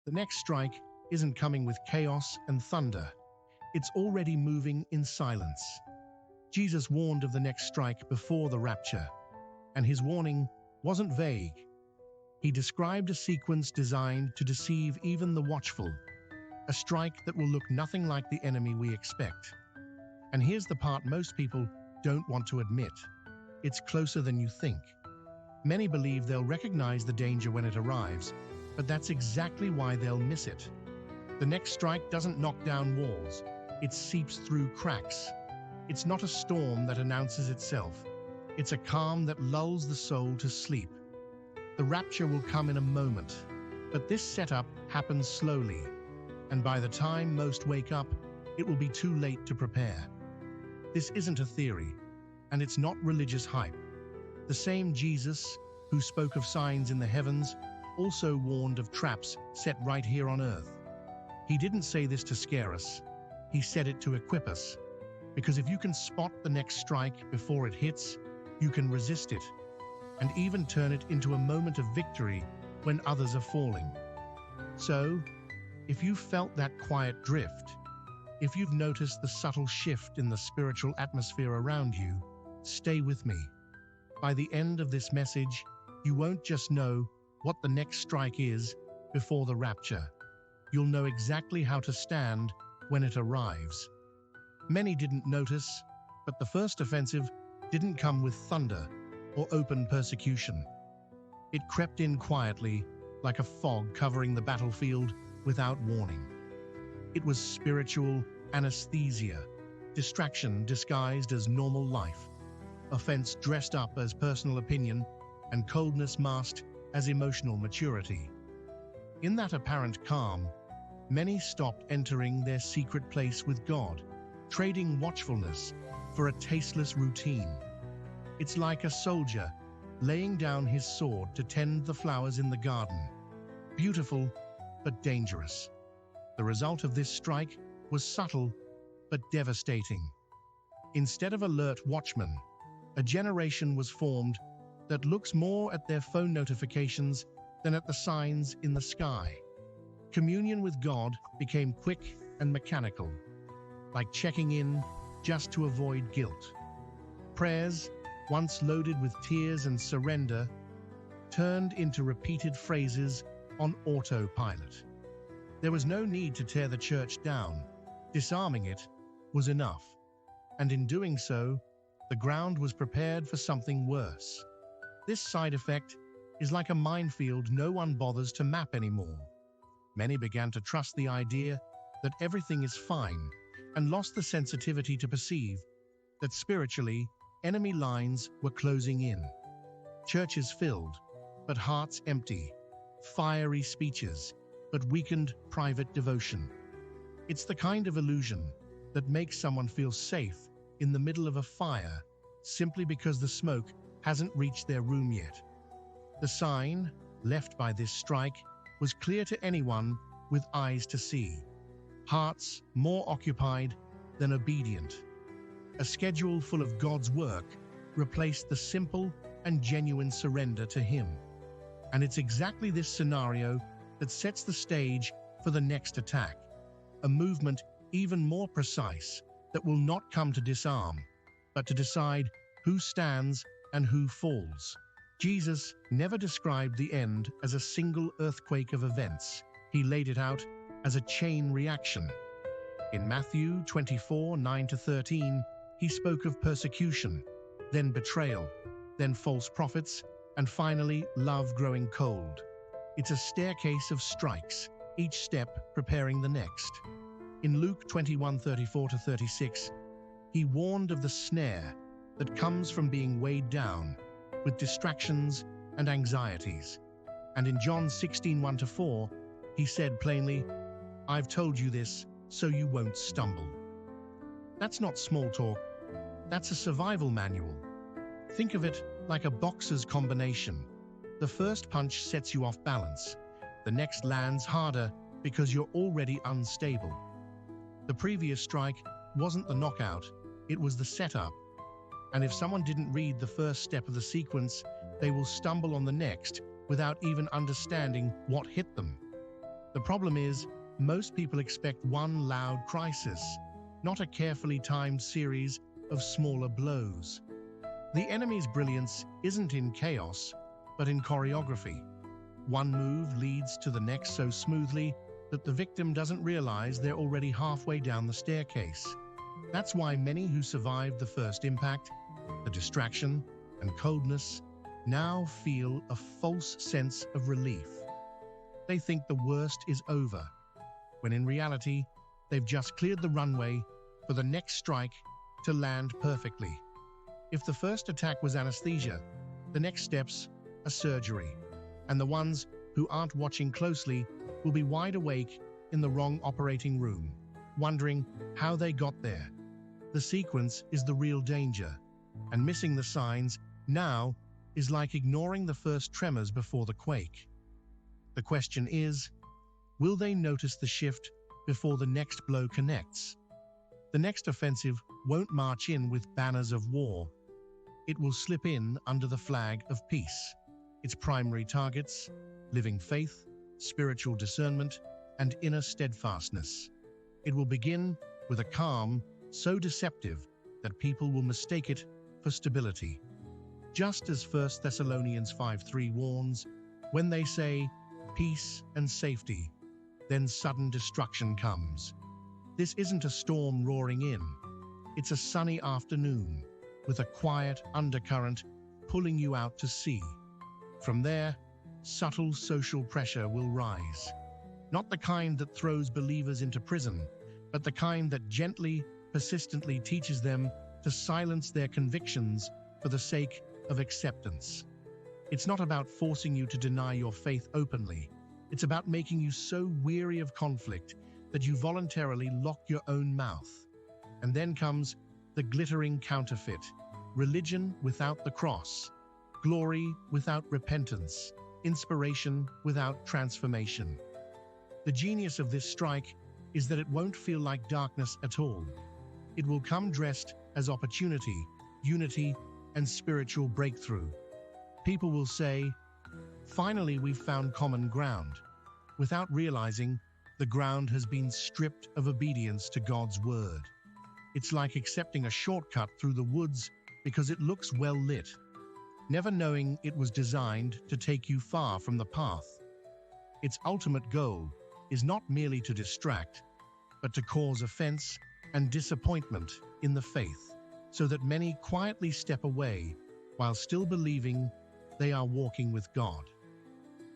The next strike isn't coming with chaos and thunder. It's already moving in silence. Jesus warned of the next strike before the rapture, and his warning wasn't vague. He described a sequence designed to deceive even the watchful, a strike that will look nothing like the enemy we expect. And here's the part most people don't want to admit. It's closer than you think. Many believe they'll recognize the danger when it arrives, but that's exactly why they'll miss it. The next strike doesn't knock down walls, it seeps through cracks. It's not a storm that announces itself. It's a calm that lulls the soul to sleep. The rapture will come in a moment, but this setup happens slowly, and by the time most wake up, it will be too late to prepare. This isn't a theory, and it's not religious hype. The same Jesus who spoke of signs in the heavens also warned of traps set right here on earth. He didn't say this to scare us. He said it to equip us. Because if you can spot the next strike before it hits, you can resist it, and even turn it into a moment of victory when others are falling. So, if you've felt that quiet drift, if you've noticed the subtle shift in the spiritual atmosphere around you, stay with me. By the end of this message, you won't just know what the next strike is before the rapture. You'll know exactly how to stand when it arrives. Many didn't notice, but the first offensive didn't come with thunder or open persecution. It crept in quietly, like a fog covering the battlefield without warning. It was spiritual anesthesia, distraction disguised as normal life, offense dressed up as personal opinion, and coldness masked as emotional maturity. In that apparent calm, many stopped entering their secret place with God, trading watchfulness for a tasteless routine. It's like a soldier laying down his sword to tend the flowers in the garden. Beautiful, but dangerous. The result of this strike was subtle, but devastating. Instead of alert watchmen, a generation was formed that looks more at their phone notifications than at the signs in the sky. Communion with God became quick and mechanical, like checking in just to avoid guilt. Prayers, once loaded with tears and surrender, turned into repeated phrases on autopilot. There was no need to tear the church down. Disarming it was enough. And in doing so, the ground was prepared for something worse. This side effect is like a minefield no one bothers to map anymore. Many began to trust the idea that everything is fine and lost the sensitivity to perceive that spiritually, enemy lines were closing in. Churches filled, but hearts empty. Fiery speeches, but weakened private devotion. It's the kind of illusion that makes someone feel safe in the middle of a fire simply because the smoke hasn't reached their room yet. The sign, left by this strike, was clear to anyone with eyes to see. Hearts more occupied than obedient. A schedule full of God's work replaced the simple and genuine surrender to Him. And it's exactly this scenario that sets the stage for the next attack, a movement even more precise that will not come to disarm, but to decide who stands and who falls. Jesus never described the end as a single earthquake of events. He laid it out as a chain reaction. In Matthew 24:9-13, he spoke of persecution, then betrayal, then false prophets, and finally love growing cold. It's a staircase of strikes, each step preparing the next. In Luke 21:34-36, he warned of the snare that comes from being weighed down with distractions and anxieties. And in John 16:1-4, he said plainly, "I've told you this so you won't stumble." That's not small talk, that's a survival manual. Think of it like a boxer's combination. The first punch sets you off balance. The next lands harder because you're already unstable. The previous strike wasn't the knockout, it was the setup. And if someone didn't read the first step of the sequence, they will stumble on the next without even understanding what hit them. The problem is, most people expect one loud crisis, not a carefully timed series of smaller blows. The enemy's brilliance isn't in chaos, but in choreography. One move leads to the next so smoothly that the victim doesn't realize they're already halfway down the staircase. That's why many who survived the first impact, the distraction, and coldness, now feel a false sense of relief. They think the worst is over, when in reality, they've just cleared the runway for the next strike to land perfectly. If the first attack was anesthesia, the next steps are surgery, and the ones who aren't watching closely will be wide awake in the wrong operating room, wondering how they got there. The sequence is the real danger, and missing the signs now is like ignoring the first tremors before the quake. The question is, will they notice the shift before the next blow connects? The next offensive won't march in with banners of war. It will slip in under the flag of peace. Its primary targets: living faith, spiritual discernment, and inner steadfastness. It will begin with a calm so deceptive that people will mistake it for stability. Just as 1 Thessalonians 5:3 warns, when they say peace and safety, then sudden destruction comes. This isn't a storm roaring in. It's a sunny afternoon with a quiet undercurrent pulling you out to sea. From there, subtle social pressure will rise. Not the kind that throws believers into prison, but the kind that gently, persistently teaches them to silence their convictions for the sake of acceptance. It's not about forcing you to deny your faith openly. It's about making you so weary of conflict that you voluntarily lock your own mouth. And then comes the glittering counterfeit: religion without the cross, glory without repentance, inspiration without transformation. The genius of this strike is that it won't feel like darkness at all. It will come dressed as opportunity, unity, and spiritual breakthrough. People will say, "Finally, we've found common ground," without realizing the ground has been stripped of obedience to God's word. It's like accepting a shortcut through the woods because it looks well lit, never knowing it was designed to take you far from the path. Its ultimate goal is not merely to distract, but to cause offense and disappointment in the faith, so that many quietly step away while still believing they are walking with God.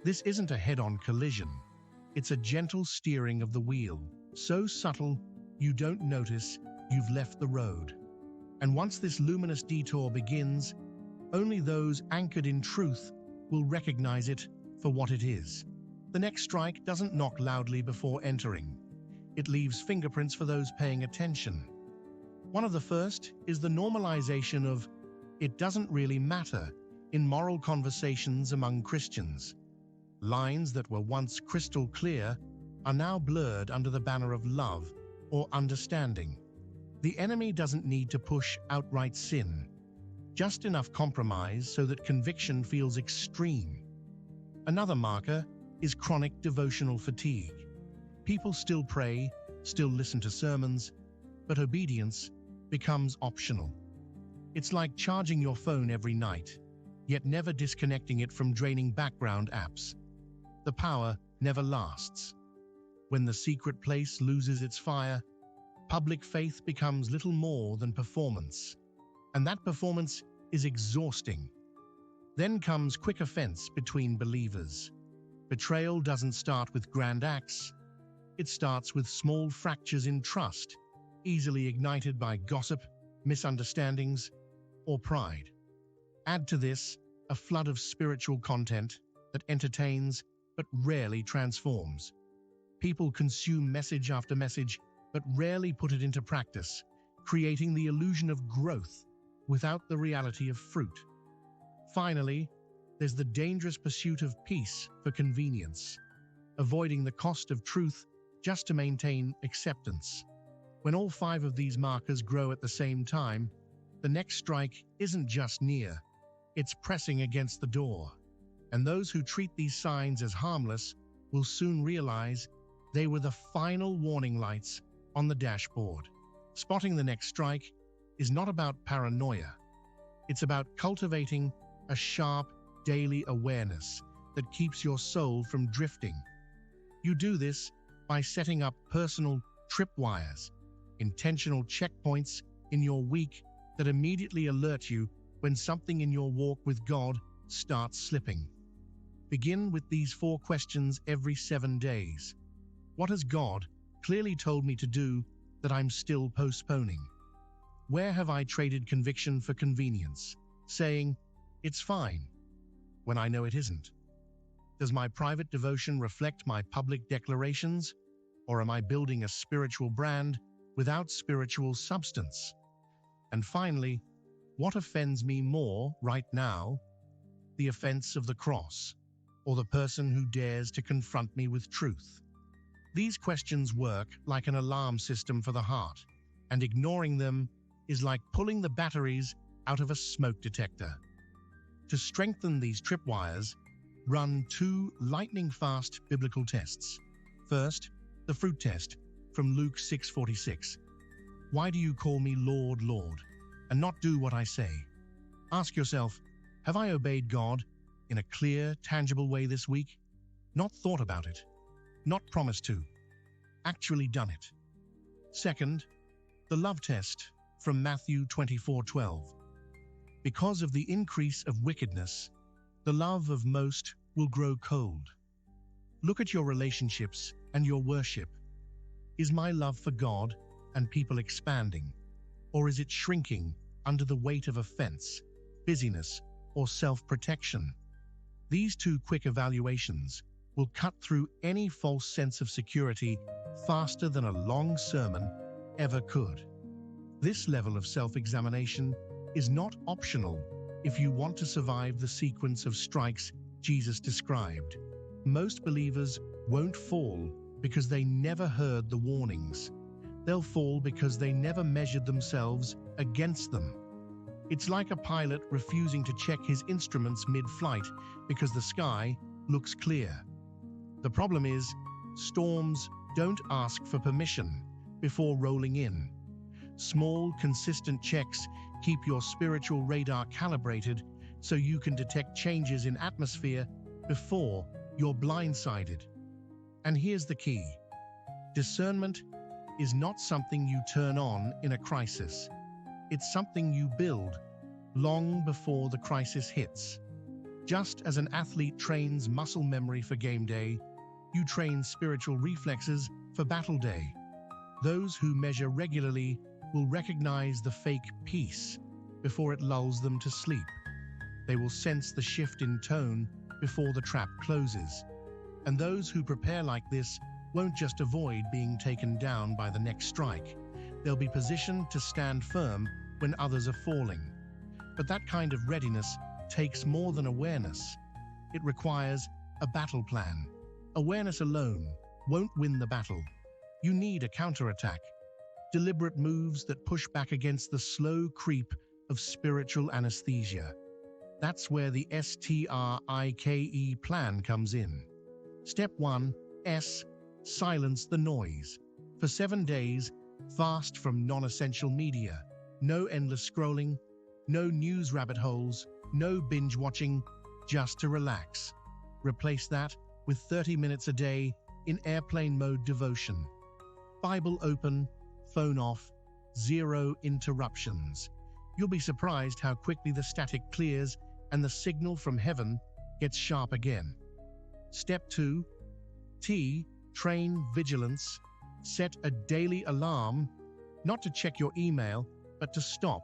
This isn't a head-on collision. It's a gentle steering of the wheel, so subtle you don't notice you've left the road. And once this luminous detour begins, only those anchored in truth will recognize it for what it is. The next strike doesn't knock loudly before entering. It leaves fingerprints for those paying attention. One of the first is the normalization of "it doesn't really matter" in moral conversations among Christians. Lines that were once crystal clear are now blurred under the banner of love or understanding. The enemy doesn't need to push outright sin, just enough compromise so that conviction feels extreme. Another marker is chronic devotional fatigue. People still pray, still listen to sermons, but obedience becomes optional. It's like charging your phone every night, yet never disconnecting it from draining background apps. The power never lasts. When the secret place loses its fire, public faith becomes little more than performance. And that performance is exhausting. Then comes quick offense between believers. Betrayal doesn't start with grand acts. It starts with small fractures in trust, easily ignited by gossip, misunderstandings, or pride. Add to this a flood of spiritual content that entertains but rarely transforms. People consume message after message but rarely put it into practice, creating the illusion of growth without the reality of fruit. Finally, there's the dangerous pursuit of peace for convenience, avoiding the cost of truth just to maintain acceptance. When all 5 of these markers grow at the same time, the next strike isn't just near, it's pressing against the door. And those who treat these signs as harmless will soon realize They were the final warning lights on the dashboard. Spotting the next strike is not about paranoia. It's about cultivating a sharp daily awareness that keeps your soul from drifting. You do this by setting up personal tripwires, intentional checkpoints in your week that immediately alert you when something in your walk with God starts slipping. Begin with these 4 questions every 7 days. What has God clearly told me to do that I'm still postponing? Where have I traded conviction for convenience, saying, "It's fine," when I know it isn't? Does my private devotion reflect my public declarations, or am I building a spiritual brand without spiritual substance? And finally, what offends me more right now? The offense of the cross, or the person who dares to confront me with truth? These questions work like an alarm system for the heart, and ignoring them is like pulling the batteries out of a smoke detector. To strengthen these tripwires, run 2 lightning-fast biblical tests. First, the fruit test from Luke 6:46. Why do you call me Lord, Lord, and not do what I say? Ask yourself, have I obeyed God in a clear, tangible way this week? Not thought about it, not promised to, actually done it. Second, the love test from Matthew 24:12. Because of the increase of wickedness, the love of most will grow cold. Look at your relationships and your worship. Is my love for God and people expanding, or is it shrinking under the weight of offense, busyness, or self-protection? These 2 quick evaluations will cut through any false sense of security faster than a long sermon ever could. This level of self-examination is not optional if you want to survive the sequence of strikes Jesus described. Most believers won't fall because they never heard the warnings. They'll fall because they never measured themselves against them. It's like a pilot refusing to check his instruments mid-flight because the sky looks clear. The problem is, storms don't ask for permission before rolling in. Small, consistent checks keep your spiritual radar calibrated so you can detect changes in atmosphere before you're blindsided. And here's the key. Discernment is not something you turn on in a crisis. It's something you build long before the crisis hits. Just as an athlete trains muscle memory for game day, you train spiritual reflexes for battle day. Those who measure regularly will recognize the fake peace before it lulls them to sleep. They will sense the shift in tone before the trap closes. And those who prepare like this won't just avoid being taken down by the next strike. They'll be positioned to stand firm when others are falling. But that kind of readiness takes more than awareness. It requires a battle plan. Awareness alone won't win the battle. You need a counterattack. Deliberate moves that push back against the slow creep of spiritual anesthesia. That's where the STRIKE plan comes in. Step 1, S, silence the noise. For 7 days, fast from non-essential media. No endless scrolling, no news rabbit holes, no binge watching, just to relax. Replace that with 30 minutes a day in airplane mode devotion. Bible open, phone off, 0 interruptions. You'll be surprised how quickly the static clears and the signal from heaven gets sharp again. Step 2, T, train vigilance. Set a daily alarm, not to check your email, but to stop.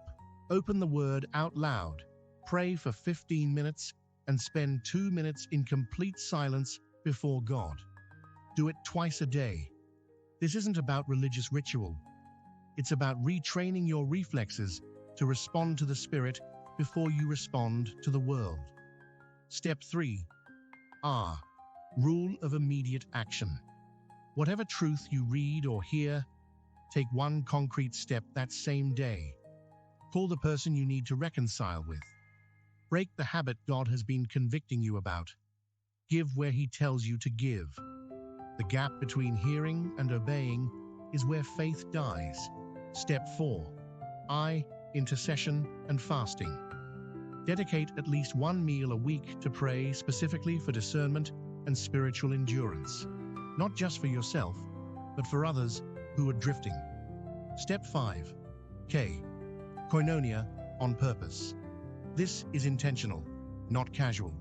Open the Word out loud. Pray for 15 minutes and spend 2 minutes in complete silence before God. Do it twice a day. This isn't about religious ritual. It's about retraining your reflexes to respond to the Spirit before you respond to the world. Step 3, R, rule of immediate action. Whatever truth you read or hear, take one concrete step that same day. Call the person you need to reconcile with. Break the habit God has been convicting you about. Give where He tells you to give. The gap between hearing and obeying is where faith dies. Step 4. I. Intercession and fasting. Dedicate at least one meal a week to pray specifically for discernment and spiritual endurance, not just for yourself, but for others who are drifting. Step 5. K. Koinonia on purpose. This is intentional, not casual.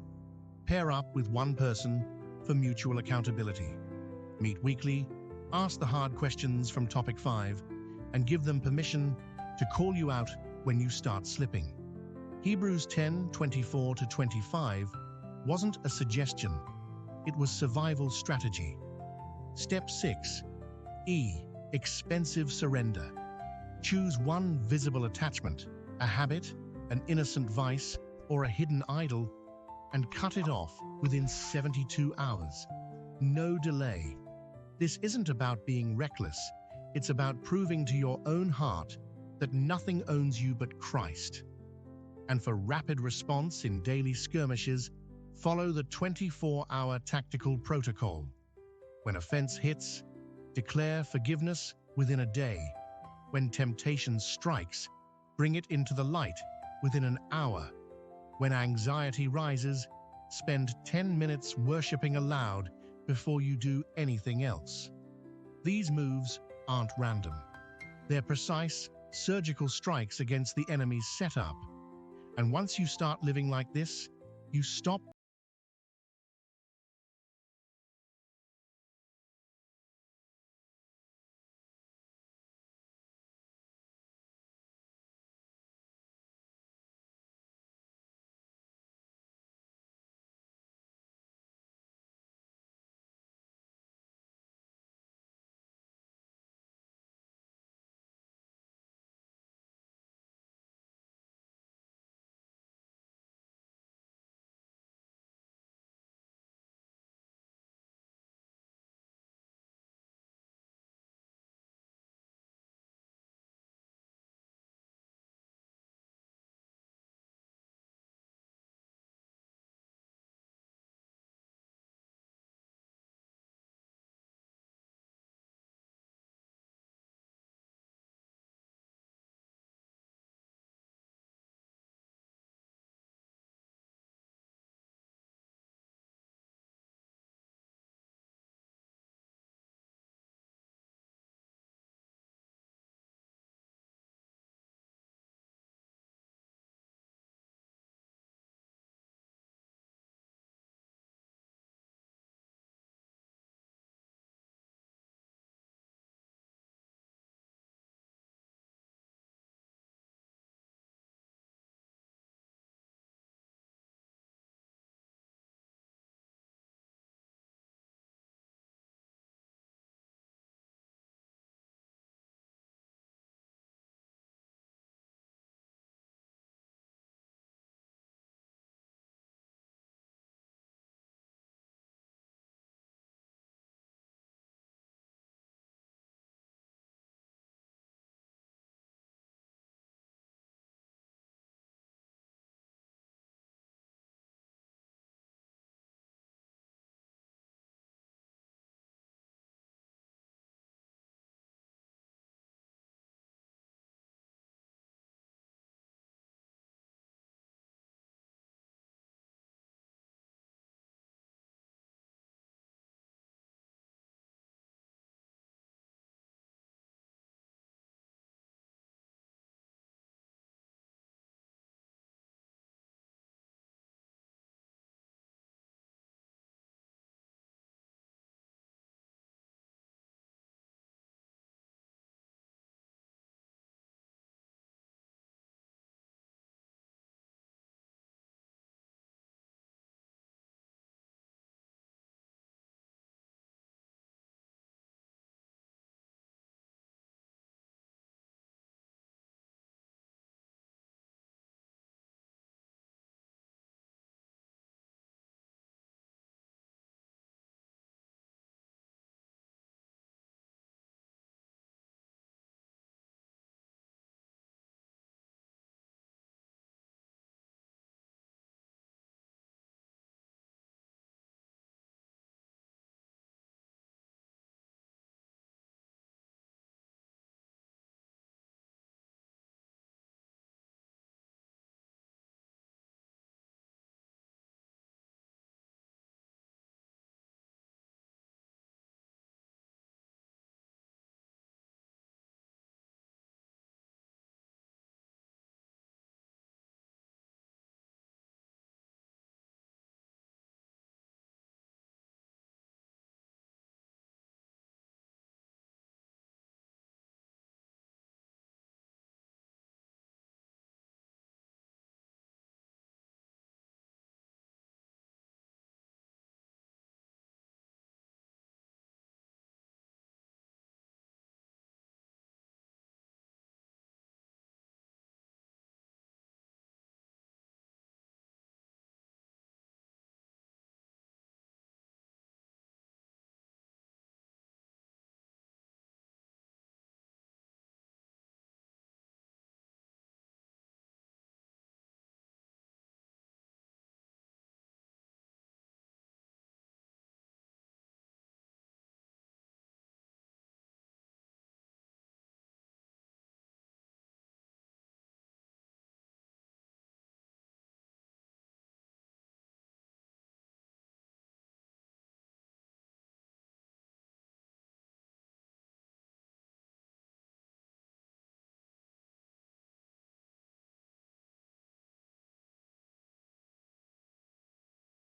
Pair up with one person for mutual accountability. Meet weekly, ask the hard questions from topic 5, and give them permission to call you out when you start slipping. Hebrews 10:24-25 wasn't a suggestion, it was survival strategy. Step 6. E. Expensive surrender. Choose one visible attachment, a habit, an innocent vice, or a hidden idol, and cut it off within 72 hours. No delay. This isn't about being reckless, it's about proving to your own heart that nothing owns you but Christ. And for rapid response in daily skirmishes, follow the 24-hour tactical protocol. When offense hits, declare forgiveness within a day. When temptation strikes, bring it into the light within an hour. When anxiety rises, spend 10 minutes worshiping aloud before you do anything else. These moves aren't random. They're precise, surgical strikes against the enemy's setup. And once you start living like this, you stop